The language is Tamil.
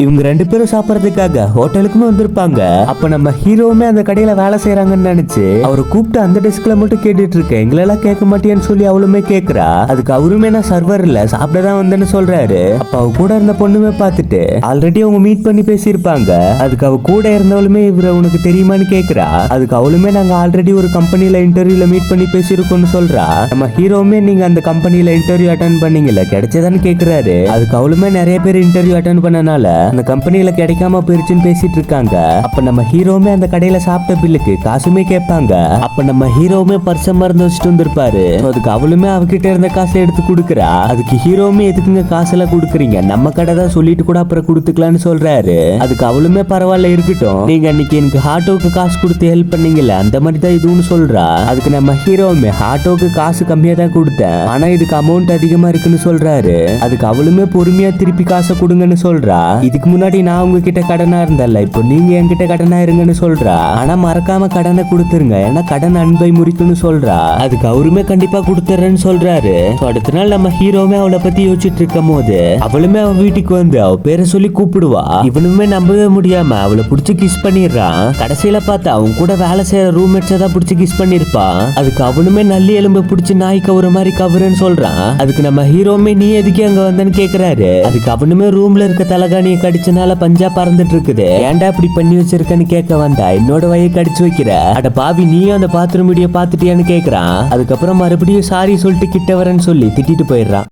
இவங்க ரெண்டு பேரும் சாப்பிடறதுக்காக ஹோட்டலுக்குமே வந்திருப்பாங்க. அப்ப நம்ம ஹீரோவுமே அந்த கடையில வேலை செய்யறாங்கன்னு நினைச்சு அவரை கூப்பிட்டு அந்த டெஸ்க்ல மட்டும் கேட்டுட்டு இருக்க, எங்களெல்லாம் கேட்க மாட்டேன்னு சொல்லி அவளுமே கேக்குறா. அதுக்கு அவருமே நான் சர்வர் இல்ல சாப்பிடதான் வந்தேன்னு சொல்றாரு. அப்ப அவ கூட இருந்த பொண்ணுமே பார்த்துட்டு ஆல்ரெடி அவங்க மீட் பண்ணி பேசியிருப்பாங்க. அதுக்கு அவ கூட இருந்தவளுமே இவரை உனக்கு தெரியுமான்னு கேக்குறா. அதுக்கு அவளுமே நாங்க ஆல்ரெடி ஒரு கம்பெனில இன்டர்வியூல மீட் பண்ணி பேசியிருக்கோம்னு சொல்றா. நம்ம ஹீரோவுமே நீங்க அந்த கம்பெனில இன்டர்வியூ அட்டன் பண்ணீங்கல்ல, கிடைச்சதான்னு கேக்குறாரு. அதுக்கு அவளுமே நிறைய பேர் இன்டர்வியூ அட்டன் பண்ணனால அந்த கம்பெனில கிடைக்காம போயிருச்சுன்னு பேசிட்டு இருக்காங்க. அப்ப நம்ம ஹீரோவுமே அந்த கடையில சாப்பிட்ட பில்லுக்கு காசுமே கேட்பாங்க. அப்ப நம்ம ஹீரோவுமே பர்ச மறந்து வச்சுட்டு வந்திருப்பாரு. அதுக்கு அவளுமே அவகிட்ட இருந்த காசை எடுத்து கொடுக்குறா. அதுக்கு ஹீரோவுமே எதுக்குங்க காசெல்லாம் கொடுக்குறீங்க, நம்ம கடை தான் சொல்லிட்டு கூட அப்புறம் கொடுத்துக்கலாம்னு சொல்றாரு. அதுக்கு அவளுமே பரவாயில்ல இருக்கட்டும், நீங்க அன்னைக்கு எனக்கு ஆட்டோக்கு காசு கொடுத்து ஹெல்ப் பண்ணீங்கல்ல அந்த மாதிரி தான் இதுன்னு சொல்றா. அதுக்கு நம்ம ஹீரோவுமே ஆட்டோக்கு காசு கம்மியா தான் கொடுத்தேன், ஆனா இதுக்கு அமௌண்ட் அதிகமா இருக்குன்னு சொல்றாரு. அதுக்கு அவளுமே பொறுமையா திருப்பி காசை கொடுங்கன்னு சொல்றா. இதுக்கு முன்னாடி நான் உங்ககிட்ட கடனா இருந்தல்ல, இப்போ நீங்க என்கிட்ட கடனா இருங்கன்னு சொல்றா. ஆனா மறக்காம கடனை கொடுத்துருங்க, ஏன்னா கடன் அன்பை முறிக்குன்னு சொல்றா. அதுக்கு அவருமே கண்டிப்பா கொடுத்துறேன்னு சொல்றாரு. அடுத்த நாள் நம்ம ஹீரோவுமே அவளை பத்தி யோசிச்சுட்டு இருக்கும் போது அவளுமே அவ வீட்டுக்கு வந்து அவ பேரை சொல்லி கூப்பிடுவா. இவனுமே நம்பவே முடியாம அவளை பிடிச்சி கிஸ் பண்ணிடுறான். கடைசியில பார்த்தா அவன் கூட வேலை செய்யற ரூம்மேட்ஸை தான் பிடிச்சி கிஸ் பண்ணிருப்பான். அதுக்கு அவனுமே நல்லி எலும்பு பிடிச்சி நாய் கவுற மாதிரி கவுறன்னு சொல்றான். அதுக்கு நம்ம ஹீரோவுமே நீ எதுக்கு அங்க வந்தன்னு கேக்குறாரு. அதுக்கு அவனுமே ரூம்ல இருக்க தலகாணியை கடிச்சனால பஞ்சா பறந்துட்டு இருக்குது, ஏன்டா இப்படி பண்ணி வச்சிருக்கன்னு கேட்க வந்தா என்னோட வய கடிச்சு வைக்கிற, அட பாவி நீயும் அந்த பாத்ரூம் வீடியோ பாத்துட்டியான்னு கேக்குறான். அதுக்கப்புறம் மறுபடியும் சாரி சொல்லிட்டு கிட்ட வரேன்னு சொல்லி திட்டிட்டு போயிடுறான்.